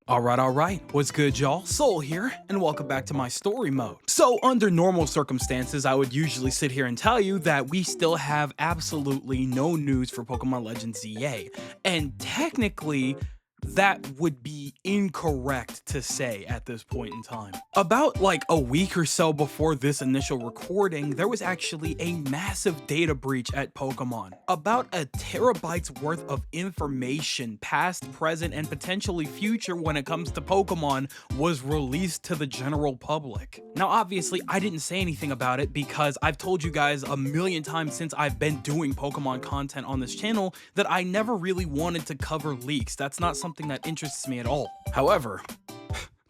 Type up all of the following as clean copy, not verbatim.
Alright, what's good y'all? Soul here, and welcome back to my story mode. So under normal circumstances, I would usually sit here and tell you that we still have absolutely no news for Pokemon Legends ZA, and technically, that would be incorrect to say at this point in time. About like a week or so before this initial recording, there was actually a massive data breach at Pokemon. About a terabyte's worth of information, past, present, and potentially future when it comes to Pokemon, was released to the general public. Now obviously I didn't say anything about it because I've told you guys a million times since I've been doing Pokemon content on this channel that I never really wanted to cover leaks. That's not something that interests me at all. However,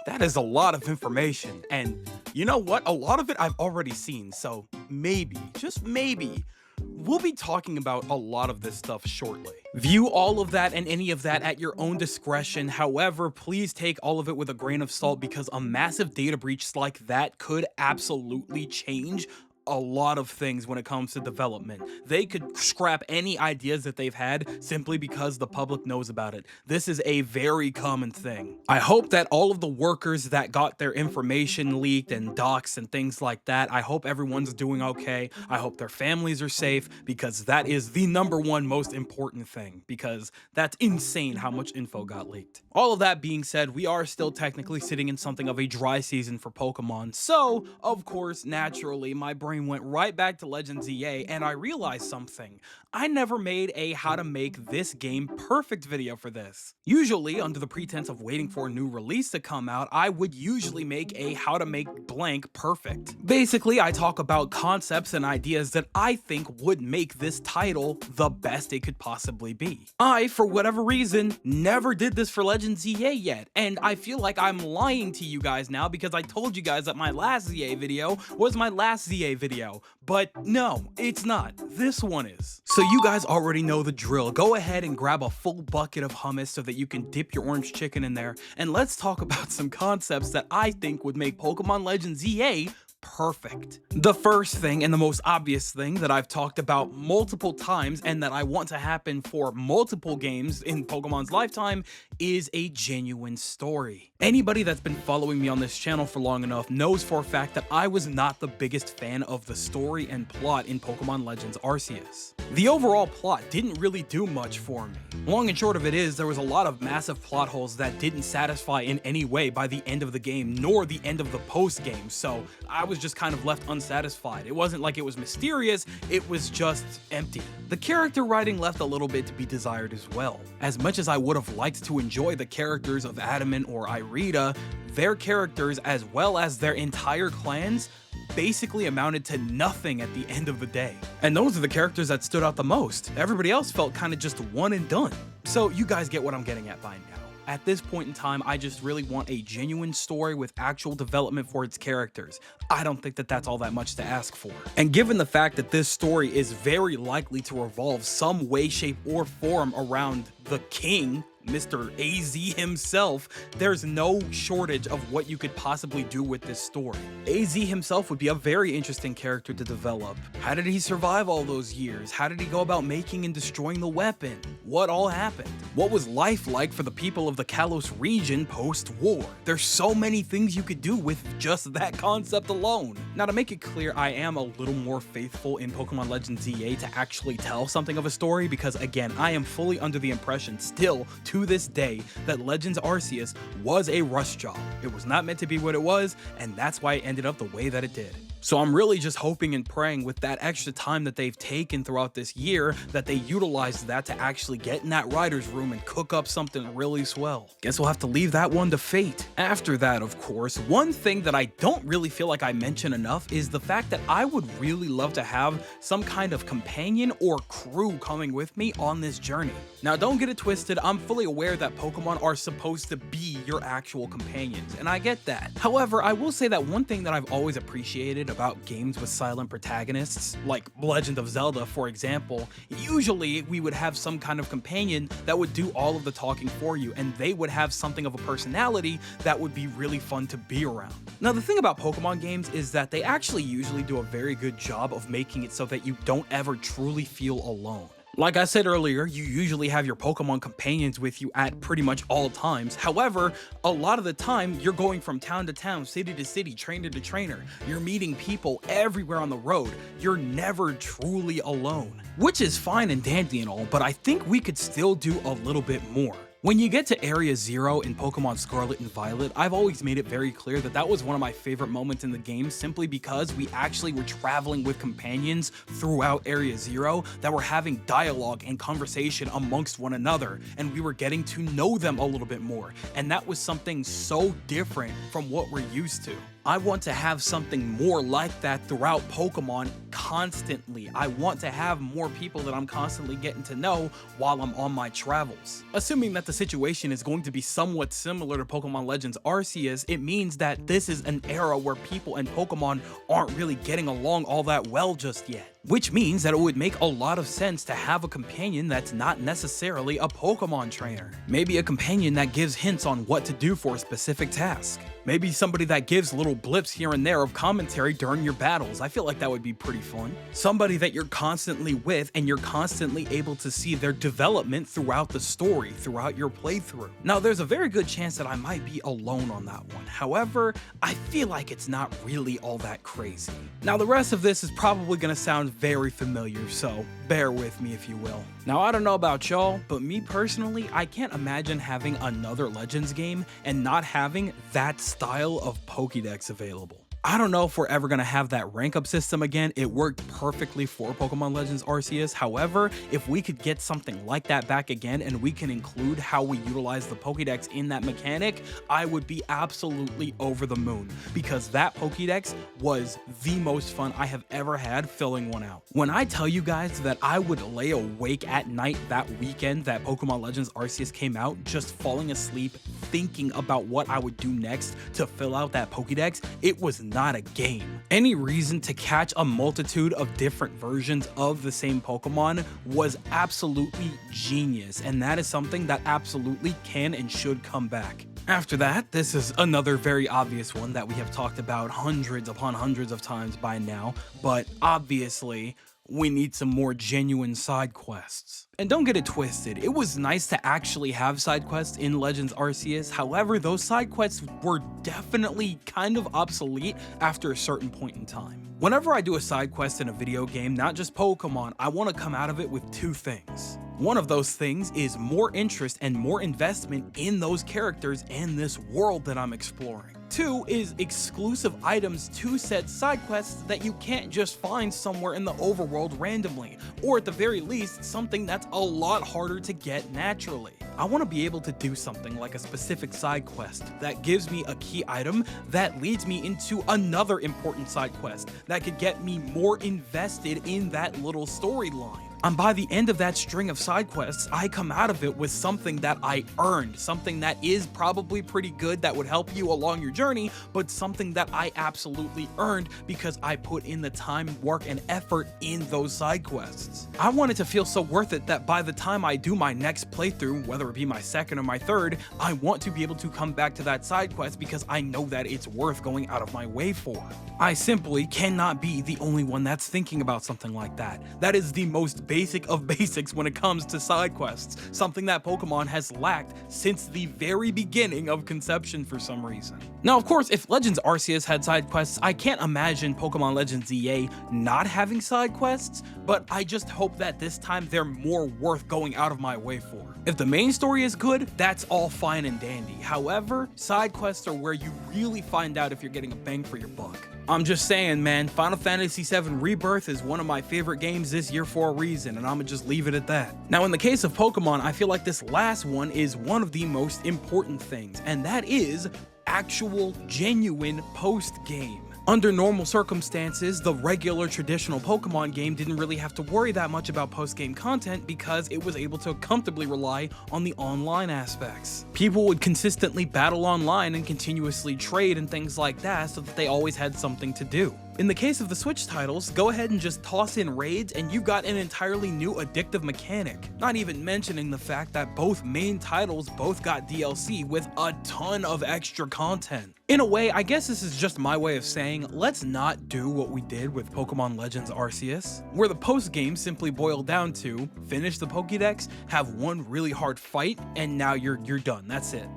that is a lot of information, and you know what? A lot of it I've already seen, so maybe, just maybe, we'll be talking about a lot of this stuff shortly. View all of that and any of that at your own discretion. However, please take all of it with a grain of salt because a massive data breach like that could absolutely change a lot of things when it comes to development. They could scrap any ideas that they've had simply because the public knows about it. This is a very common thing. I hope that all of the workers that got their information leaked and doxed and things like that, I hope everyone's doing okay. I hope their families are safe because that is the #1 most important thing, because that's insane how much info got leaked. All of that being said, we are still technically sitting in something of a dry season for Pokemon, so of course, naturally, my brain went right back to Legends EA and I realized something. I never made a how to make this game perfect video for this. Usually, under the pretense of waiting for a new release to come out, I would usually make a how to make blank perfect. Basically, I talk about concepts and ideas that I think would make this title the best it could possibly be. I, for whatever reason, never did this for Legends EA yet, and I feel like I'm lying to you guys now because I told you guys that my last ZA video was my last ZA video, but no, it's not. This one is. So you guys already know the drill. Go ahead and grab a full bucket of hummus so that you can dip your orange chicken in there, and let's talk about some concepts that I think would make Pokemon Legends EA perfect. The first thing and the most obvious thing that I've talked about multiple times and that I want to happen for multiple games in Pokemon's lifetime is a genuine story. Anybody that's been following me on this channel for long enough knows for a fact that I was not the biggest fan of the story and plot in Pokemon Legends Arceus. The overall plot didn't really do much for me. Long and short of it is, there was a lot of massive plot holes that didn't satisfy in any way by the end of the game, nor the end of the post-game, so I was just kind of left unsatisfied. It wasn't like it was mysterious, it was just empty. The character writing left a little bit to be desired as well. As much as I would have liked to enjoy the characters of Adamant or Irida, their characters as well as their entire clans basically amounted to nothing at the end of the day. And those are the characters that stood out the most. Everybody else felt kind of just one and done. So you guys get what I'm getting at by now. At this point in time, I just really want a genuine story with actual development for its characters. I don't think that that's all that much to ask for. And given the fact that this story is very likely to revolve some way, shape, or form around the king, Mr. AZ himself, there's no shortage of what you could possibly do with this story. AZ himself would be a very interesting character to develop. How did he survive all those years? How did he go about making and destroying the weapon? What all happened? What was life like for the people of the Kalos region post-war? There's so many things you could do with just that concept alone. Now, to make it clear, I am a little more faithful in Pokemon Legends ZA to actually tell something of a story because, again, I am fully under the impression still to this day that Legends Arceus was a rush job. It was not meant to be what it was, and that's why it ended up the way that it did. So I'm really just hoping and praying with that extra time that they've taken throughout this year that they utilized that to actually get in that writer's room and cook up something really swell. Guess we'll have to leave that one to fate. After that, of course, one thing that I don't really feel like I mention enough is the fact that I would really love to have some kind of companion or crew coming with me on this journey. Now, don't get it twisted, I'm fully aware that Pokemon are supposed to be your actual companions, and I get that. However, I will say that one thing that I've always appreciated about games with silent protagonists, like Legend of Zelda, for example, usually we would have some kind of companion that would do all of the talking for you, and they would have something of a personality that would be really fun to be around. Now, the thing about Pokemon games is that they actually usually do a very good job of making it so that you don't ever truly feel alone. Like I said earlier, you usually have your Pokemon companions with you at pretty much all times. However, a lot of the time, you're going from town to town, city to city, trainer to trainer. You're meeting people everywhere on the road. You're never truly alone, which is fine and dandy and all, but I think we could still do a little bit more. When you get to Area 0 in Pokemon Scarlet and Violet, I've always made it very clear that that was one of my favorite moments in the game simply because we actually were traveling with companions throughout Area 0 that were having dialogue and conversation amongst one another, and we were getting to know them a little bit more, and that was something so different from what we're used to. I want to have something more like that throughout Pokemon constantly. I want to have more people that I'm constantly getting to know while I'm on my travels. Assuming that the situation is going to be somewhat similar to Pokemon Legends Arceus, it means that this is an era where people and Pokemon aren't really getting along all that well just yet. Which means that it would make a lot of sense to have a companion that's not necessarily a Pokemon trainer. Maybe a companion that gives hints on what to do for a specific task. Maybe somebody that gives little blips here and there of commentary during your battles. I feel like that would be pretty fun. Somebody that you're constantly with and you're constantly able to see their development throughout the story, throughout your playthrough. Now, there's a very good chance that I might be alone on that one. However, I feel like it's not really all that crazy. Now, the rest of this is probably going to sound very familiar, so bear with me if you will. Now, I don't know about y'all, but me personally, I can't imagine having another Legends game and not having that style of Pokédex available. I don't know if we're ever going to have that rank up system again. It worked perfectly for Pokemon Legends Arceus. However, if we could get something like that back again and we can include how we utilize the Pokédex in that mechanic, I would be absolutely over the moon because that Pokédex was the most fun I have ever had filling one out. When I tell you guys that I would lay awake at night that weekend that Pokemon Legends Arceus came out, just falling asleep thinking about what I would do next to fill out that Pokédex, it was not a game. Any reason to catch a multitude of different versions of the same Pokemon was absolutely genius, and that is something that absolutely can and should come back. After that, this is another very obvious one that we have talked about hundreds upon hundreds of times by now, but obviously, we need some more genuine side quests. And don't get it twisted, it was nice to actually have side quests in Legends Arceus. However, those side quests were definitely kind of obsolete after a certain point in time. Whenever I do a side quest in a video game, not just Pokemon, I want to come out of it with two things. One of those things is more interest and more investment in those characters and this world that I'm exploring. Two is exclusive items to said side quests that you can't just find somewhere in the overworld randomly, or at the very least, something that's a lot harder to get naturally. I want to be able to do something like a specific side quest that gives me a key item that leads me into another important side quest that could get me more invested in that little storyline. And by the end of that string of side quests, I come out of it with something that I earned, something that is probably pretty good that would help you along your journey, but something that I absolutely earned because I put in the time, work, and effort in those side quests. I want it to feel so worth it that by the time I do my next playthrough, whether it be my second or my third, I want to be able to come back to that side quest because I know that it's worth going out of my way for. I simply cannot be the only one that's thinking about something like that. That is the most basic of basics when it comes to side quests, something that Pokemon has lacked since the very beginning of conception for some reason. Now, of course, if Legends Arceus had side quests, I can't imagine Pokemon Legends EA not having side quests, but I just hope that this time they're more worth going out of my way for. If the main story is good, that's all fine and dandy. However, side quests are where you really find out if you're getting a bang for your buck. I'm just saying, man, Final Fantasy VII Rebirth is one of my favorite games this year for a reason, and I'ma just leave it at that. Now, in the case of Pokemon, I feel like this last one is one of the most important things, and that is actual, genuine post-game. Under normal circumstances, the regular traditional Pokemon game didn't really have to worry that much about post-game content because it was able to comfortably rely on the online aspects. People would consistently battle online and continuously trade and things like that so that they always had something to do. In the case of the Switch titles, go ahead and just toss in raids and you've got an entirely new addictive mechanic. Not even mentioning the fact that both main titles both got DLC with a ton of extra content. In a way, I guess this is just my way of saying, let's not do what we did with Pokemon Legends Arceus, where the post-game simply boiled down to finish the Pokédex, have one really hard fight, and now you're done. That's it.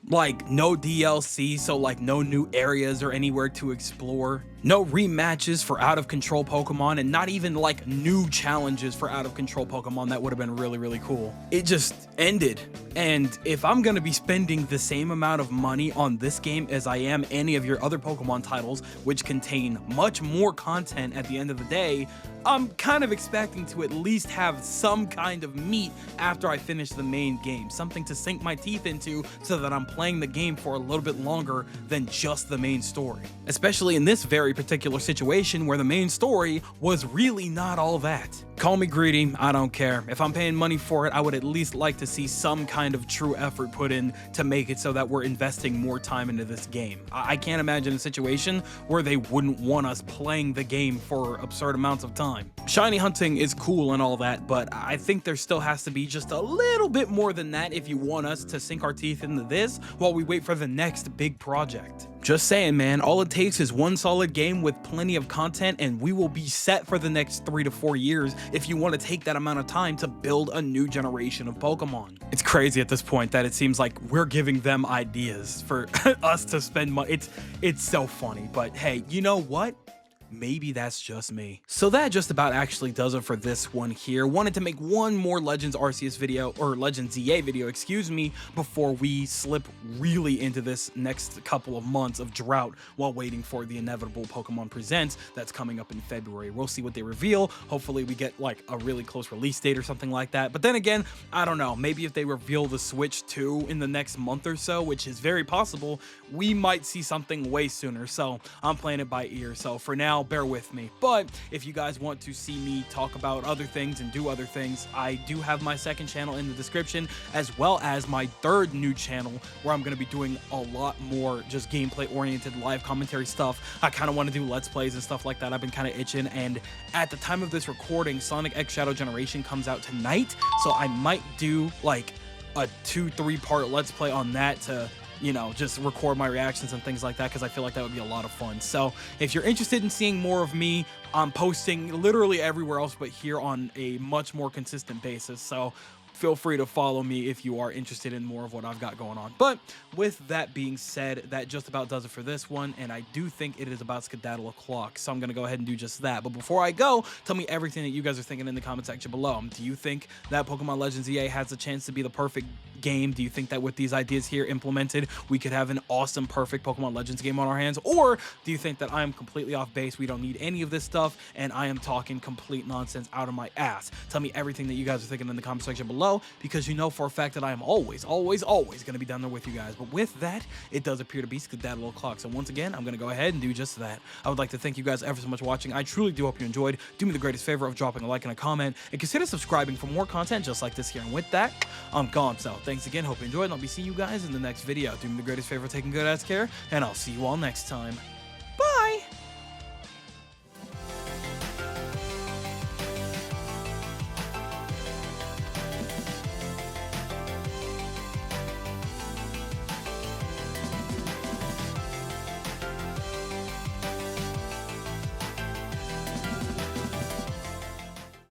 Like, no DLC, so like no new areas or anywhere to explore. No rematches for out of control Pokemon, and not even like new challenges for out of control Pokemon. That would have been really, really cool. It just ended. And if I'm gonna be spending the same amount of money on this game as I am any of your other Pokemon titles, which contain much more content at the end of the day, I'm kind of expecting to at least have some kind of meat after I finish the main game, something to sink my teeth into so that I'm playing the game for a little bit longer than just the main story. Especially in this very particular situation where the main story was really not all that. Call me greedy, I don't care. If I'm paying money for it, I would at least like to see some kind of true effort put in to make it so that we're investing more time into this game. I can't imagine a situation where they wouldn't want us playing the game for absurd amounts of time. Shiny hunting is cool and all that, but I think there still has to be just a little bit more than that if you want us to sink our teeth into this while we wait for the next big project. Just saying, man, all it takes is one solid game with plenty of content and we will be set for the next 3 to 4 years if you want to take that amount of time to build a new generation of Pokemon. It's crazy at this point that it seems like we're giving them ideas for us to spend money. It's so funny, but hey, you know what? Maybe that's just me. So that just about actually does it for this one here. Wanted to make one more Legends Arceus video, or Legends EA video, excuse me, before we slip really into this next couple of months of drought while waiting for the inevitable Pokemon Presents that's coming up in February. We'll see what they reveal. Hopefully we get like a really close release date or something like that. But then again, I don't know, maybe if they reveal the Switch 2 in the next month or so, which is very possible, we might see something way sooner. So I'm playing it by ear. So for now, bear with me. But if you guys want to see me talk about other things and do other things, I do have my second channel in the description, as well as my third new channel where I'm going to be doing a lot more just gameplay oriented live commentary stuff. I kind of want to do let's plays and stuff like that. I've been kind of itching, and at the time of this recording, Sonic X Shadow Generation comes out tonight, so I might do like a 2-3 part let's play on that to, you know, just record my reactions and things like that, because I feel like that would be a lot of fun. So if you're interested in seeing more of me, I'm posting literally everywhere else but here on a much more consistent basis. So feel free to follow me if you are interested in more of what I've got going on. But with that being said, that just about does it for this one, and I do think it is about skedaddle o'clock, so I'm going to go ahead and do just that. But before I go, tell me everything that you guys are thinking in the comment section below. Do you think that Pokemon Legends EA has a chance to be the perfect game? Do you think that with these ideas here implemented, we could have an awesome, perfect Pokemon Legends game on our hands? Or do you think that I am completely off base, we don't need any of this stuff, and I am talking complete nonsense out of my ass? Tell me everything that you guys are thinking in the comment section below, because you know for a fact that I am always going to be down there with you guys. But with that, it does appear to be skedaddle o'clock. So once again, I'm going to go ahead and do just that. I would like to thank you guys ever so much for watching. I truly do hope you enjoyed. Do me the greatest favor of dropping a like and a comment, and consider subscribing for more content just like this here. And with that, I'm gone. So thanks again. Hope you enjoyed, and I'll be seeing you guys in the next video. Do me the greatest favor of taking good ass care, and I'll see you all next time.